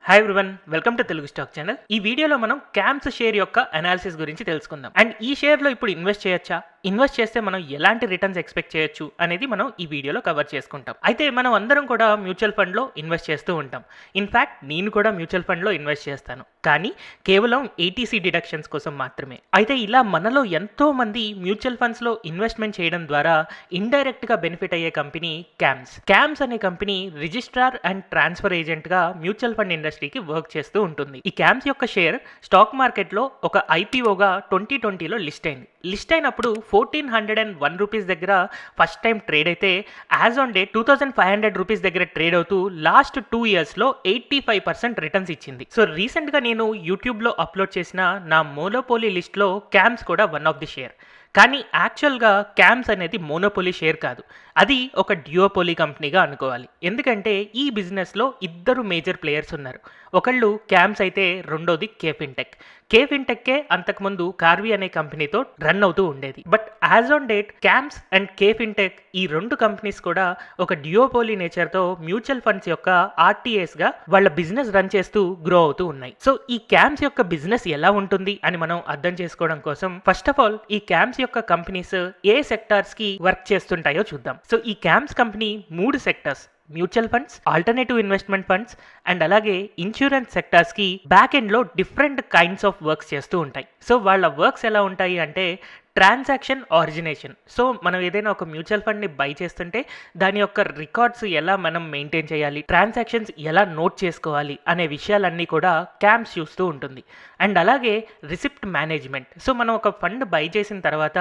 Hi everyone, welcome to Telugu stock channel. ఈ వీడియోలో మనం క్యామ్స్ షేర్ యొక్క అనాలిసిస్ గురించి తెలుసుకుందాం. అండ్ ఈ షేర్లో ఇప్పుడు ఇన్వెస్ట్ చేయొచ్చా, ఇన్వెస్ట్ చేస్తే మనం ఎలాంటి రిటర్న్స్ ఎక్స్పెక్ట్ చేయొచ్చు అనేది మనం ఈ వీడియోలో కవర్ చేసుకుంటాం. అయితే మనం అందరం కూడా మ్యూచువల్ ఫండ్లో ఇన్వెస్ట్ చేస్తూ ఉంటాం. ఇన్ఫ్యాక్ట్ నేను కూడా మ్యూచువల్ ఫండ్లో ఇన్వెస్ట్ చేస్తాను, కానీ కేవలం ఏటీసీ డిడక్షన్స్ కోసం మాత్రమే. అయితే ఇలా మనలో ఎంతో మంది మ్యూచువల్ ఫండ్స్లో ఇన్వెస్ట్మెంట్ చేయడం ద్వారా ఇండైరెక్ట్గా బెనిఫిట్ అయ్యే కంపెనీ క్యామ్స్. క్యామ్స్ అనే కంపెనీ రిజిస్ట్రార్ అండ్ ట్రాన్స్ఫర్ ఏజెంట్గా మ్యూచువల్ ఫండ్ ఇండస్ట్రీకి వర్క్ చేస్తూ ఉంటుంది. ఈ క్యామ్స్ యొక్క షేర్ స్టాక్ మార్కెట్లో ఒక ఐపీఓగా 2020లో లిస్ట్ అయినప్పుడు 1401 రూపీస్ దగ్గర ఫస్ట్ టైం ట్రేడ్ అయితే యాజ్ ఆన్ డే 2500 రూపీస్ దగ్గర ట్రేడ్ అవుతూ లాస్ట్ 2 ఇయర్స్లో 85% రిటర్న్స్ ఇచ్చింది. సో రీసెంట్గా నేను యూట్యూబ్లో అప్లోడ్ చేసిన నా మోనోపోలీ లిస్ట్లో క్యామ్స్ కూడా వన్ ఆఫ్ ది షేర్. కానీ యాక్చువల్గా క్యామ్స్ అనేది మోనోపోలీ షేర్ కాదు, అది ఒక డ్యూఓపోలీ కంపెనీగా అనుకోవాలి. ఎందుకంటే ఈ బిజినెస్లో ఇద్దరు మేజర్ ప్లేయర్స్ ఉన్నారు. ఒకళ్ళు క్యామ్స్ అయితే రెండోది కేఫిన్టెక్కే అంతకుముందు కార్వి అనే కంపెనీతో రన్ అవుతూ ఉండేది. But as on date CAMS and KFintech ఈ రెండు కంపెనీస్ కూడా ఒక డ్యూఓపోలీ నేచర్తో మ్యూచువల్ ఫండ్స్ యొక్క ఆర్టీఏస్గా వాళ్ళ బిజినెస్ రన్ చేస్తూ గ్రో అవుతూ ఉన్నాయి. సో ఈ క్యామ్స్ యొక్క బిజినెస్ ఎలా ఉంటుంది అని మనం అర్థం చేసుకోవడం కోసం ఫస్ట్ ఆఫ్ ఆల్ ఈ క్యామ్స్ యొక్క కంపెనీస్ ఏ సెక్టార్స్ కి వర్క్ చేస్తుంటాయో చూద్దాం. సో ఈ cams company 3 sectors, mutual funds, alternative investment funds and అలాగే ఇన్సూరెన్స్ సెక్టార్స్కి బ్యాక్ ఎండ్లో డిఫరెంట్ కైండ్స్ ఆఫ్ వర్క్స్ చేస్తూ ఉంటాయి. సో వాళ్ళ వర్క్స్ ఎలా ఉంటాయి అంటే ట్రాన్సాక్షన్ ఆరిజినేషన్. సో మనం ఏదైనా ఒక మ్యూచువల్ ఫండ్ని బై చేస్తుంటే దాని యొక్క రికార్డ్స్ ఎలా మనం మెయింటైన్ చేయాలి, ట్రాన్సాక్షన్స్ ఎలా నోట్ చేసుకోవాలి అనే విషయాలన్నీ కూడా క్యామ్స్ చూస్తూ ఉంటుంది. అండ్ అలాగే రిసిప్ట్ మేనేజ్మెంట్. సో మనం ఒక ఫండ్ బై చేసిన తర్వాత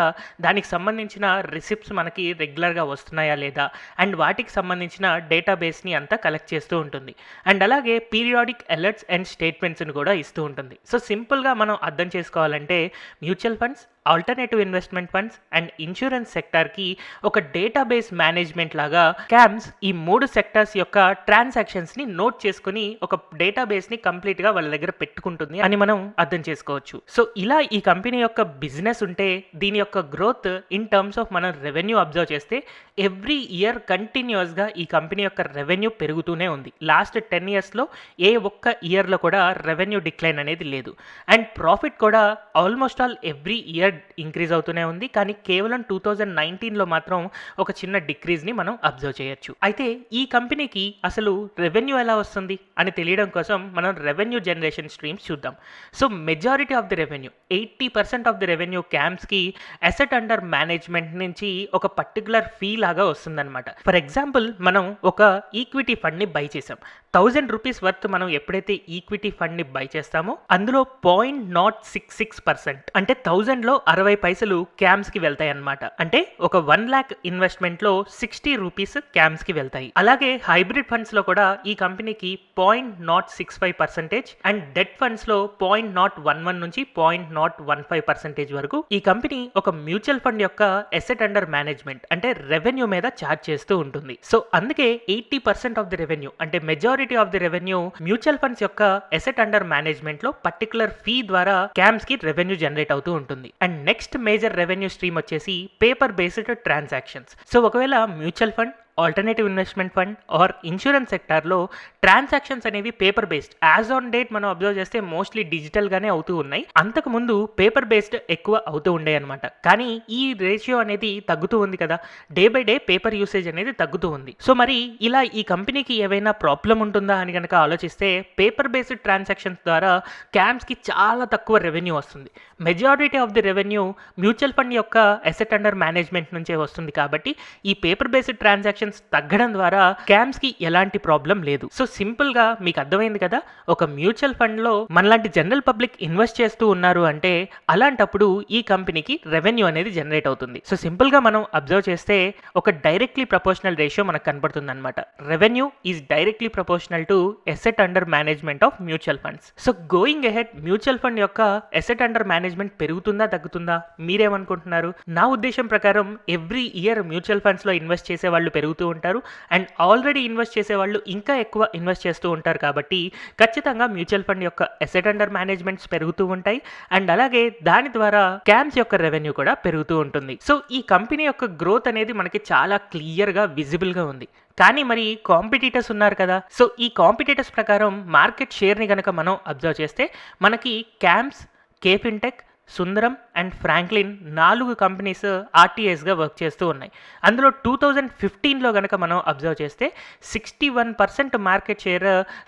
దానికి సంబంధించిన రిసిప్ట్స్ మనకి రెగ్యులర్గా వస్తున్నాయా లేదా అండ్ వాటికి సంబంధించిన డేటాబేస్ని అంతా కలెక్ట్ చేస్తూ ఉంటుంది. అండ్ అలాగే పీరియాడిక్ అలర్ట్స్ అండ్ స్టేట్మెంట్స్ని కూడా ఇస్తూ ఉంటుంది. సో సింపుల్గా మనం అర్థం చేసుకోవాలంటే mutual funds, alternative investment funds and insurance సెక్టార్కి ఒక డేటాబేస్ మేనేజ్మెంట్ లాగా క్యామ్స్ ఈ 3 సెక్టార్స్ యొక్క ట్రాన్సాక్షన్స్ని నోట్ చేసుకుని ఒక డేటాబేస్ని కంప్లీట్గా వాళ్ళ దగ్గర పెట్టుకుంటుంది అని మనం అర్థం చేసుకోవచ్చు. సో ఇలా ఈ కంపెనీ యొక్క బిజినెస్ ఉంటే దీని యొక్క గ్రోత్ ఇన్ టర్మ్స్ ఆఫ్ మనం రెవెన్యూ అబ్జర్వ్ చేస్తే ఎవ్రీ ఇయర్ కంటిన్యూస్గా ఈ కంపెనీ యొక్క రెవెన్యూ పెరుగుతూనే ఉంది. లాస్ట్ 10 ఇయర్స్లో ఏ ఒక్క ఇయర్లో కూడా రెవెన్యూ డిక్లైన్ అనేది లేదు. అండ్ ప్రాఫిట్ కూడా almost all every year increase అవుతూనే ఉంది. కానీ కేవలం 2019లో మాత్రం ఒక చిన్న డిక్రీజ్ని మనం అబ్జర్వ్ చేయొచ్చు. అయితే ఈ కంపెనీకి అసలు రెవెన్యూ ఎలా వస్తుంది అని తెలియడం కోసం మనం రెవెన్యూ జనరేషన్ స్ట్రీమ్స్ చూద్దాం. So majority of the revenue 80% of the revenue క్యామ్స్కి అసెట్ అండర్ మేనేజ్మెంట్ నుంచి ఒక పర్టికులర్ ఫీ లాగా వస్తుందన్నమాట. ఫర్ ఎగ్జాంపుల్ మనం ఒక ఈక్విటీ ఫండ్ని బై చేసాం. 1000 రూపీస్ వర్త్ మనం ఎప్పుడైతే ఈక్విటీ ఫండ్ని బై చేస్తామో అందులో 0.66% అంటే 1000లో 60 పైసలు క్యామ్స్కి వెళ్తాయి అన్నమాట. అంటే ఒక 1 lakh ఇన్వెస్ట్మెంట్లో 60 రూపీస్ క్యామ్స్కి వెళ్తాయి. అలాగే హైబ్రిడ్ ఫండ్స్లో కూడా ఈ కంపెనీకి 0.065% అండ్ డెట్ ఫండ్స్లో 0.011 నుంచి 0.015% వరకు ఈ కంపెనీ ఒక మ్యూచువల్ ఫండ్ యొక్క అసెట్ అండర్ మేనేజ్మెంట్ అంటే రెవెన్యూ మీద ఛార్జ్ చేస్తూ ఉంటుంది. సో అందుకే 80% ఆఫ్ ది రెవెన్యూ అంటే majority of the revenue mutual funds యొక్క అసెట్ అండర్ మేనేజ్మెంట్ లో పర్టికులర్ ఫీ ద్వారా క్యామ్స్ కి రెవెన్యూ జనరేట్ అవుతూ ఉంటుంది. And next major revenue stream వచ్చేసి పేపర్ బేస్డ్ ట్రాన్సాక్షన్స్. సో ఒకవేళ mutual fund, alternative investment fund are insurance సెక్టార్లో ట్రాన్సాక్షన్స్ అనేవి paper based as on date మనం అబ్జర్వ్ చేస్తే మోస్ట్లీ డిజిటల్గానే అవుతూ ఉన్నాయి. అంతకుముందు పేపర్ బేస్డ్ ఎక్కువ అవుతూ ఉండే అనమాట. కానీ ఈ రేషియో అనేది తగ్గుతూ ఉంది కదా, day by day paper usage అనేది తగ్గుతూ ఉంది. సో మరి ఇలా ఈ కంపెనీకి ఏవైనా ప్రాబ్లం ఉంటుందా అని కనుక ఆలోచిస్తే పేపర్ బేస్డ్ ట్రాన్సాక్షన్స్ ద్వారా క్యామ్స్కి చాలా తక్కువ రెవెన్యూ వస్తుంది. Majority of the revenue mutual fund యొక్క అసెట్ అండర్ మేనేజ్మెంట్ నుంచే వస్తుంది. కాబట్టి ఈ పేపర్ బేస్డ్ ట్రాన్సాక్షన్ తగ్గడం ద్వారా క్యామ్స్ కి ఎలాంటి ప్రాబ్లం లేదు. సో సింపుల్ గా మీకు అర్థమైంది కదా, ఒక మ్యూచువల్ ఫండ్ లో మనలాంటి జనరల్ పబ్లిక్ ఇన్వెస్ట్ చేస్తూ ఉన్నారు అంటే అలాంటప్పుడు ఈ కంపెనీకి రెవెన్యూ అనేది జనరేట్ అవుతుంది. సో సింపుల్ గా మనం అబ్జర్వ్ చేస్తే ఒక డైరెక్ట్లీ ప్రపోర్షనల్ రేషియో మనకు కనబడుతుంది అనమాట. Revenue is directly proportional to asset under management of mutual funds. So going ahead mutual fund యొక్క అసెట్ అండర్ మేనేజ్మెంట్ పెరుగుతుందా తగ్గుతుందా మీరేమనుకుంటున్నారు? నా ఉద్దేశం ప్రకారం ఎవ్రీ ఇయర్ మ్యూచువల్ ఫండ్స్ లో ఇన్వెస్ట్ చేసే వాళ్ళు పెరుగుతూ ఉంటారు అండ్ ఆల్రెడీ ఇన్వెస్ట్ చేసే వాళ్ళు ఇంకా ఎక్కువ ఇన్వెస్ట్ చేస్తూ ఉంటారు. కాబట్టి ఖచ్చితంగా మ్యూచువల్ ఫండ్ యొక్క అసెట్ అండర్ మేనేజ్మెంట్స్ పెరుగుతూ ఉంటాయి అండ్ అలాగే దాని ద్వారా క్యామ్స్ యొక్క రెవెన్యూ కూడా పెరుగుతూ ఉంటుంది. సో ఈ కంపెనీ యొక్క గ్రోత్ అనేది మనకి చాలా క్లియర్గా విజిబుల్గా ఉంది. కానీ మరి కాంపిటీటర్స్ ఉన్నారు కదా. సో ఈ కాంపిటీటర్స్ ప్రకారం మార్కెట్ షేర్ని కనుక మనం అబ్జర్వ్ చేస్తే మనకి CAMS, KFintech, Sundaram and Franklin 4 companies ఆర్టీఎస్గా వర్క్ చేస్తూ ఉన్నాయి. అందులో 2015లో కనుక మనం అబ్జర్వ్ చేస్తే 61% మార్కెట్ షేర్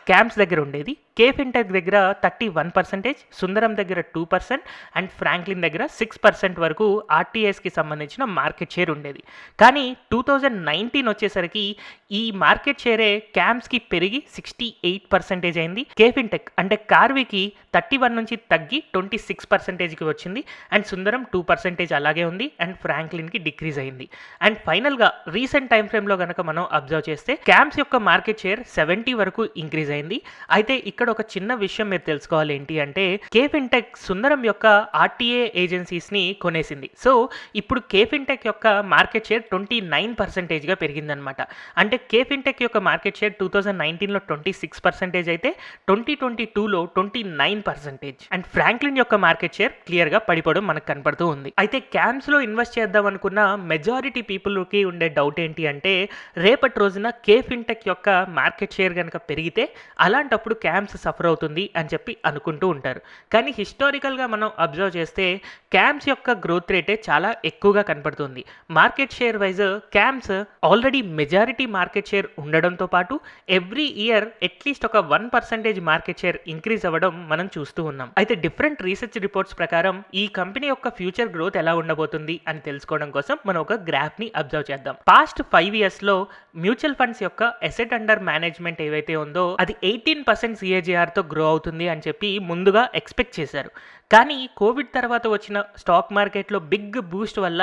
క్యామ్స్ దగ్గర ఉండేది, కేఫిన్టెక్ దగ్గర 31%, సుందరం దగ్గర 2% అండ్ ఫ్రాంక్లిన్ దగ్గర 6% వరకు ఆర్టీఎస్కి సంబంధించిన మార్కెట్ షేర్ ఉండేది. కానీ 2019 వచ్చేసరికి ఈ మార్కెట్ షేరే క్యామ్స్కి పెరిగి 68% అయింది. కేఫిన్టెక్ అంటే కార్వికి 31 నుంచి తగ్గి 26%కి వచ్చింది అండ్ సుందరం 2% అలాగే ఉంది అండ్ ఫ్రాంక్లిన్కి డిక్రీజ్ అయింది. అండ్ ఫైనల్గా రీసెంట్ టైం ఫ్రేమ్లో కనుక మనం అబ్జర్వ్ చేస్తే క్యామ్స్ యొక్క మార్కెట్ షేర్ 70 వరకు ఇంక్రీజ్ అయింది. అయితే ఇక్కడ ఒక చిన్న విషయం మీరు తెలుసుకోవాలి, ఏంటి అంటే కేఫిన్టెక్ సుందరం యొక్క ఆర్టీఏ ఏజెన్సీస్ని కొనేసింది. సో ఇప్పుడు కేఫిన్టెక్ యొక్క మార్కెట్ షేర్ 29%గా పెరిగిందనమాట. అంటే కేఫిన్టెక్ యొక్క మార్కెట్ షేర్ 2019లో 26% అయితే 2022లో 29%. అండ్ ఫ్రాంక్లిన్ యొక్క మార్కెట్ షేర్ క్లియర్గా పడిపోవడం మనకు కనపడుతూ ఉంది. అయితే క్యామ్స్లో ఇన్వెస్ట్ చేద్దాం అనుకున్న మెజారిటీ పీపుల్కి ఉండే డౌట్ ఏంటి అంటే రేపటి రోజున కేఫిన్టెక్ యొక్క మార్కెట్ షేర్ కనుక పెరిగితే అలాంటప్పుడు క్యామ్స్ సఫర్ అవుతుంది అని చెప్పి అనుకుంటూ ఉంటారు. కానీ హిస్టారికల్గా మనం అబ్జర్వ్ చేస్తే క్యామ్స్ యొక్క గ్రోత్ రేటే చాలా ఎక్కువగా కనపడుతుంది. Market share wise cams already majority market share ఉండడంతో పాటు ఎవ్రీ ఇయర్ అట్లీస్ట్ ఒక 1% మార్కెట్ షేర్ ఇంక్రీజ్ అవ్వడం మనం చూస్తూ ఉన్నాం. అయితే డిఫరెంట్ రీసెర్చ్ రిపోర్ట్స్ ప్రకారం ఈ కంపెనీ యొక్క ఫ్యూచర్ గ్రోత్ ఎలా ఉండబోతుంది అని తెలుసుకోవడం కోసం మనం ఒక గ్రాఫ్ని అబ్జర్వ్ చేద్దాం. పాస్ట్ 5 ఇయర్స్లో మ్యూచువల్ ఫండ్స్ యొక్క అసెట్ అండర్ మేనేజ్మెంట్ ఏవైతే ఉందో అది 18% CAGRతో గ్రో అవుతుంది అని చెప్పి ముందుగా ఎక్స్పెక్ట్ చేశారు. కానీ కోవిడ్ తర్వాత వచ్చిన స్టాక్ మార్కెట్లో బిగ్ బూస్ట్ వల్ల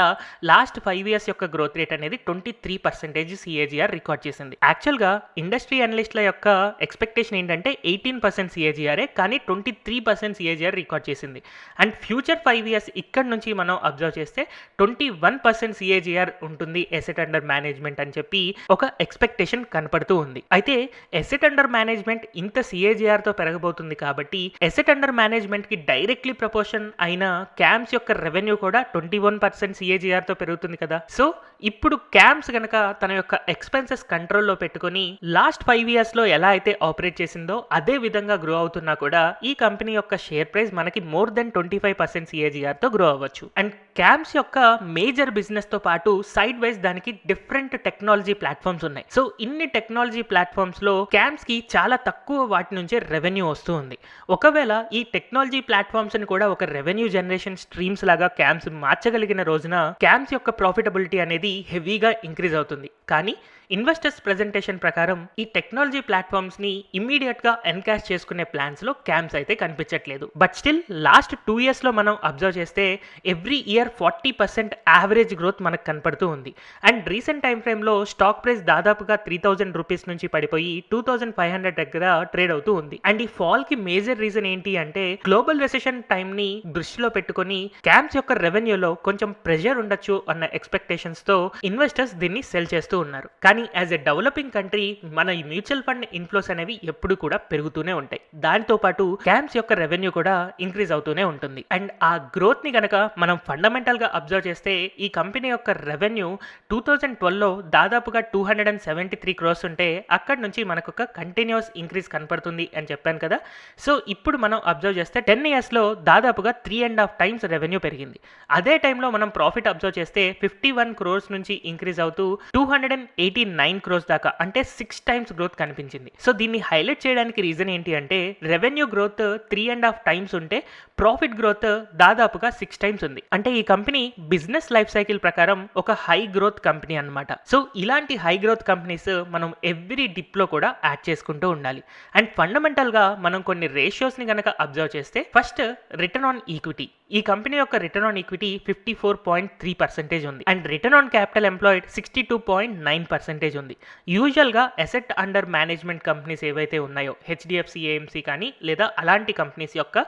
లాస్ట్ 5 ఇయర్స్ యొక్క గ్రోత్ రేట్ అనేది 23% CAGR రికార్డ్ చేసింది. యాక్చువల్గా ఇండస్ట్రీ అనలిస్ట్ల యొక్క ఎక్స్పెక్టేషన్ ఏంటంటే 18% CAGRే, కానీ 23% CAGR రికార్డ్ చేసింది. అండ్ ఫ్యూచర్ 5 ఇయర్స్ ఇక్కడ నుంచి మనం అబ్జర్వ్ చేస్తే 21% CAGR ఉంటుంది ఎసెట్ అండర్ మేనేజ్మెంట్ అని చెప్పి ఒక ఎక్స్పెక్టేషన్ కనపడుతూ ఉంది. అయితే ఎసెట్ అండర్ మేనేజ్మెంట్ ఇంత CAGRతో పెరగబోతుంది కాబట్టి ఎసెట్ అండర్ మేనేజ్మెంట్కి డైరెక్ట్లీ ప్రపోర్షన్ అయిన క్యామ్స్ యొక్క రెవెన్యూ కూడా 21% CAGRతో పెరుగుతుంది కదా. సో ఇప్పుడు క్యామ్స్ కనుక తన యొక్క ఎక్స్పెన్సెస్ కంట్రోల్లో పెట్టుకొని లాస్ట్ 5 ఇయర్స్లో ఎలా అయితే ఆపరేట్ చేసిందో అదే విధంగా గ్రో అవుతున్నా కూడా ఈ కంపెనీ యొక్క షేర్ ప్రైస్ మనకి మోర్ దెన్ 25% CAGRతో గ్రో అవ్వచ్చు. అండ్ క్యామ్స్ యొక్క మేజర్ బిజినెస్తో పాటు సైడ్ వైజ్ దానికి డిఫరెంట్ టెక్నాలజీ ప్లాట్ఫామ్స్ ఉన్నాయి. సో ఇన్ని టెక్నాలజీ ప్లాట్ఫామ్స్లో క్యామ్స్కి చాలా తక్కువ వాటి నుంచే రెవెన్యూ వస్తూ ఉంది. ఒకవేళ ఈ టెక్నాలజీ ప్లాట్ఫామ్స్ కూడా ఒక రెవెన్యూ జనరేషన్ స్ట్రీమ్స్ లాగా క్యామ్స్ మార్చగలిగిన రోజున క్యామ్స్ యొక్క ప్రాఫిటబిలిటీ అనేది హెవీగా ఇంక్రీజ్ అవుతుంది. కానీ ఇన్వెస్టర్స్ ప్రెజెంటేషన్ ప్రకారం ఈ టెక్నాలజీ ప్లాట్ఫామ్స్ ని ఇమ్మీడియట్ గా ఎన్కాష్ చేసుకునే ప్లాన్స్ లో క్యామ్స్ అయితే కనిపించట్లేదు. బట్ స్టిల్ లాస్ట్ 2 ఇయర్స్ లో మనం అబ్జర్వ్ చేస్తే ఎవ్రీ ఇయర్ 40% యావరేజ్ గ్రోత్ మనకు కనపడుతూ ఉంది. అండ్ రీసెంట్ టైం ఫ్రేమ్ లో స్టాక్ ప్రైస్ దాదాపుగా 3000 రూపీస్ నుంచి పడిపోయి 2500 దగ్గర ట్రేడ్ అవుతూ ఉంది. అండ్ ఈ ఫాల్ కి మేజర్ రీజన్ ఏంటి అంటే గ్లోబల్ రెసెషన్ టైం ని దృష్టిలో పెట్టుకొని క్యామ్స్ యొక్క రెవెన్యూలో కొంచెం ప్రెషర్ ఉండొచ్చు అన్న ఎక్స్పెక్టేషన్స్ తో ఇన్వెస్టర్స్ దీన్ని సెల్ చేస్తూ ఉన్నారు. కానీ యాజ్ ఎ డెవలపింగ్ కంట్రీ మన ఈ మ్యూచువల్ ఫండ్ ఇన్ఫ్లోస్ అనేవి ఎప్పుడు కూడా పెరుగుతూనే ఉంటాయి. దానితో పాటు క్యామ్స్ యొక్క రెవెన్యూ కూడా ఇంక్రీజ్ అవుతూనే ఉంటుంది. అండ్ ఆ గ్రోత్ ని కనుక మనం ఫండమెంటల్ గా అబ్జర్వ్ చేస్తే ఈ కంపెనీ యొక్క రెవెన్యూ 2012లో దాదాపుగా 273 crores ఉంటే అక్కడ నుంచి మనకు ఒక కంటిన్యూస్ ఇంక్రీజ్ కనపడుతుంది అని చెప్పాను కదా. సో ఇప్పుడు మనం అబ్జర్వ్ చేస్తే 10 ఇయర్స్లో దాదాపుగా 3.5 times రెవెన్యూ పెరిగింది. అదే టైంలో మనం ప్రాఫిట్ అబ్జర్వ్ చేస్తే 51 crores నుంచి ఇంక్రీజ్ అవుతూ 289 crores దాకా, అంటే 6 times గ్రోత్ కనిపించింది. సో దీన్ని హైలైట్ చేయడానికి రీజన్ ఏంటి అంటే రెవెన్యూ గ్రోత్ 3.5 times ఉంటే ప్రాఫిట్ గ్రోత్ దాదాపుగా 6 times ఉంది. అంటే ఈ కంపెనీ బిజినెస్ లైఫ్ సైకిల్ ప్రకారం ఒక హై గ్రోత్ కంపెనీ అన్నమాట. సో ఇలాంటి హై గ్రోత్ కంపెనీస్ మనం ఎవ్రీ డిప్ లో కూడా యాడ్ చేసుకుంటూ ఉండాలి. అండ్ ఫండమెంటల్ గా మనం కొన్ని రేషియోస్ ని కనుక అబ్జర్వ్ చేస్తే ఫస్ట్ రిటర్న్ ఆన్ ఈక్విటీ. ఈ కంపెనీ యొక్క రిటర్న్ ఆన్ ఈక్విటీ 54.3% ఉంది. And return on capital employed 62.9% ఉంది. యూజువల్ గా అసెట్ అండర్ మేనేజ్మెంట్ కంపెనీస్ ఏవైతే ఉన్నాయో HDFC AMC కానీ లేదా అలాంటి కంపెనీస్ యొక్క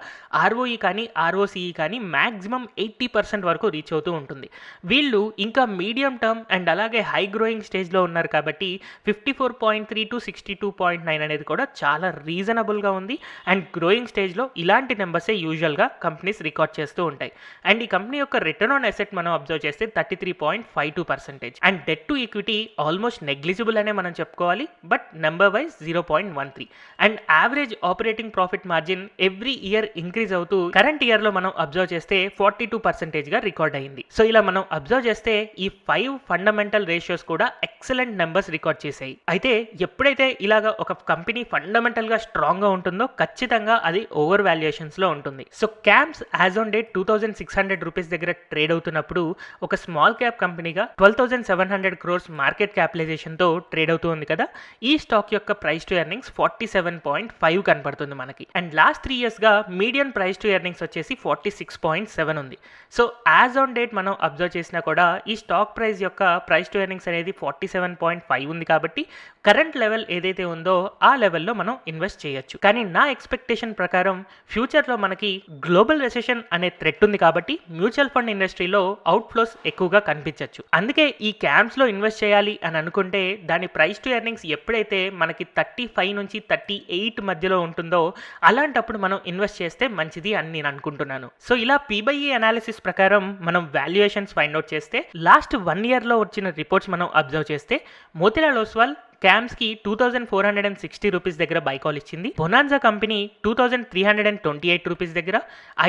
ROE కానీ ROCE కానీ మాక్సిమం 80% వరకు రీచ్ అవుతూ ఉంటుంది. వీళ్ళు ఇంకా మీడియం టర్మ్ అండ్ అలాగే హై గ్రోయింగ్ స్టేజ్లో ఉన్నారు కాబట్టి 54.3 to 62.9 అనేది కూడా చాలా రీజనబుల్గా ఉంది. అండ్ గ్రోయింగ్ స్టేజ్లో ఇలాంటి నెంబర్సే యూజువల్గా కంపెనీస్ రికార్డ్ చేస్తూ ఉంటాయి. అండ్ ఈ కంపెనీ యొక్క రిటర్న్ ఆన్ అసెట్ మనం అబ్జర్వ్ చేస్తే 33.52%. And debt to equity almost negligible అనే మనం చెప్పుకోవాలి, but number wise 0.13. And average operating profit margin every year increase అవుతూ కరెంట్ ఇయర్ లో మనం అబ్జర్వ్ చేస్తే 42% గా రికార్డ్ అయింది. సో ఇలా మనం అబ్జర్వ్ చేస్తే ఈ 5 ఫండమెంటల్ రేషియోస్ కూడా ఎక్సలెంట్ నెంబర్స్ రికార్డ్ చేసాయి. అయితే ఎప్పుడైతే ఇలాగా ఒక కంపెనీ ఫండమెంటల్ గా స్ట్రాంగ్ గా ఉంటుందో ఖచ్చితంగా అది ఓవర్ వాల్యుయేషన్స్ లో ఉంటుంది. So CAMS as on date 2600 rupees దగ్గర ట్రేడ్ అవుతున్నప్పుడు ఒక స్మాల్ క్యాప్ కంపెనీగా 12,700 crores మార్కెట్ క్యాపిటలైజేషన్ తో ట్రేడ్ అవుతుంది కదా. ఈ స్టాక్ యొక్క ప్రైస్ టు ఎర్నింగ్స్ 47.5 కనపడుతుంది మనకి. అండ్ లాస్ట్ 3 years గా మీడియన్ ప్రైస్ టు ఎర్నింగ్స్ వచ్చేసి 46.7 ఉంది. సో యాజ్ ఆన్ డేట్ మనం అబ్జర్వ్ చేసినా కూడా ఈ స్టాక్ ప్రైస్ యొక్క ప్రైస్ టు ఎర్నింగ్స్ అనేది 47.5 ఉంది కాబట్టి కరెంట్ లెవెల్ ఏదైతే ఉందో ఆ లెవెల్లో మనం ఇన్వెస్ట్ చేయొచ్చు. కానీ నా ఎక్స్పెక్టేషన్ ప్రకారం ఫ్యూచర్లో మనకి గ్లోబల్ రెసెషన్ అనే థ్రెట్ ఉంది కాబట్టి మ్యూచువల్ ఫండ్ ఇండస్ట్రీలో అవుట్ ఫ్లోస్ ఎక్కువగా కనిపించవచ్చు. అందుకే ఈ క్యామ్స్ లో ఇన్వెస్ట్ చేయాలి అని అనుకుంటే దాని ప్రైస్ టు ఎర్నింగ్స్ ఎప్పుడైతే మనకి 35 నుంచి 38 మధ్యలో ఉంటుందో అలాంటప్పుడు మనం ఇన్వెస్ట్ చేస్తే మంచిది అని నేను అనుకుంటున్నాను. సో ఇలా పీబైఈ అనాలిసిస్ ప్రకారం మనం వాల్యుయేషన్స్ ఫైండ్ అవుట్ చేస్తే లాస్ట్ 1 year లో వచ్చిన రిపోర్ట్స్ మనం అబ్జర్వ్ చేస్తే మోతిలాల్ ఓస్వాల్ క్యామ్స్ కి 2460 రూపీస్ దగ్గర బై కాల్ ఇచ్చింది. బొనాన్జా కంపెనీ 2328 రూపీస్ దగ్గర,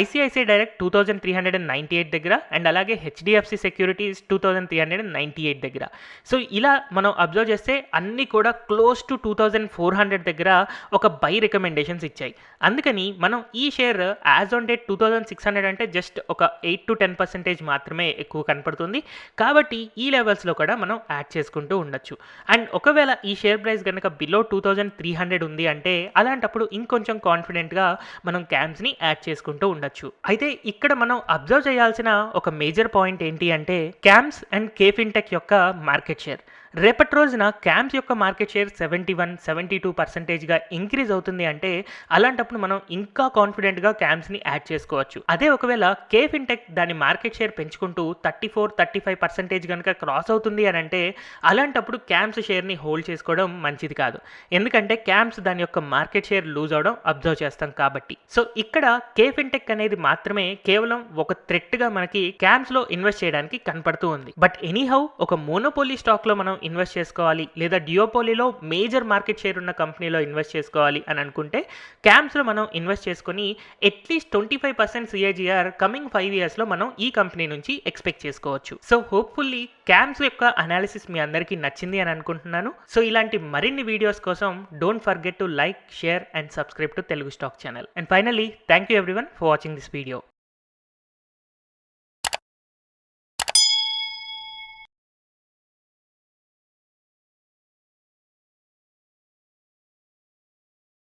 ఐసిఐసిఐ డైరెక్ట్ 2398 దగ్గర, అండ్ అలాగే హెచ్డిఎఫ్సి సెక్యూరిటీస్ 2398 దగ్గర. సో ఇలా మనం అబ్జర్వ్ చేస్తే అన్ని కూడా క్లోజ్ టు 2400 దగ్గర ఒక బై రికమెండేషన్స్ ఇచ్చాయి. అందుకని మనం ఈ షేర్ యాజ్ ఆన్ డేట్ 2600 అంటే జస్ట్ ఒక 8 to 10% మాత్రమే ఎక్కువ కనపడుతుంది. కాబట్టి ఈ లెవెల్స్లో కూడా మనం యాడ్ చేసుకుంటూ ఉండొచ్చు. అండ్ ఒకవేళ ఈ షేర్ ప్రైస్ కనుక బిలో 2300 ఉంది అంటే అలాంటప్పుడు ఇంకొంచెం కాన్ఫిడెంట్గా మనం క్యామ్స్ని యాడ్ చేసుకుంటూ ఉండొచ్చు. అయితే ఇక్కడ మనం అబ్జర్వ్ చేయాల్సిన ఒక మేజర్ పాయింట్ ఏంటి అంటే క్యామ్స్ అండ్ కేఫిన్టెక్ యొక్క మార్కెట్ షేర్. రేపటి రోజున క్యామ్స్ యొక్క మార్కెట్ షేర్ 71-72%గా ఇంక్రీజ్ అవుతుంది అంటే అలాంటప్పుడు మనం ఇంకా కాన్ఫిడెంట్గా క్యామ్స్ని యాడ్ చేసుకోవచ్చు. అదే ఒకవేళ కేఫిన్టెక్ దాని మార్కెట్ షేర్ పెంచుకుంటూ 34-35% కనుక క్రాస్ అవుతుంది అని అంటే అలాంటప్పుడు క్యామ్స్ షేర్ని హోల్డ్ చేసుకోవడం మంచిది కాదు. ఎందుకంటే క్యామ్స్ దాని యొక్క మార్కెట్ షేర్ లూజ్ అవడం అబ్జర్వ్ చేస్తాం కాబట్టి. సో ఇక్కడ కేఫిన్టెక్ అనేది మాత్రమే కేవలం ఒక థ్రెట్గా మనకి క్యామ్స్లో ఇన్వెస్ట్ చేయడానికి కనపడుతూ ఉంది. బట్ ఎనీహౌ ఒక మోనోపోలీ స్టాక్లో మనం ఇన్వెస్ట్ చేసుకోవాలి లేదా డియోపోలీలో మేజర్ మార్కెట్ షేర్ ఉన్న కంపెనీలో ఇన్వెస్ట్ చేసుకోవాలి అని అనుకుంటే క్యామ్స్లో మనం ఇన్వెస్ట్ చేసుకుని అట్లీస్ట్ 25% CAGR కమింగ్ 5 yearsలో మనం ఈ కంపెనీ నుంచి ఎక్స్పెక్ట్ చేసుకోవచ్చు. సో హోప్ఫుల్లీ క్యామ్స్ యొక్క అనాలిసిస్ మీ అందరికీ నచ్చింది అని అనుకుంటున్నాను. సో ఇలాంటి మరిన్ని వీడియోస్ కోసం don't forget to like, share and subscribe to Telugu stock channel. And finally thank you everyone for watching this video.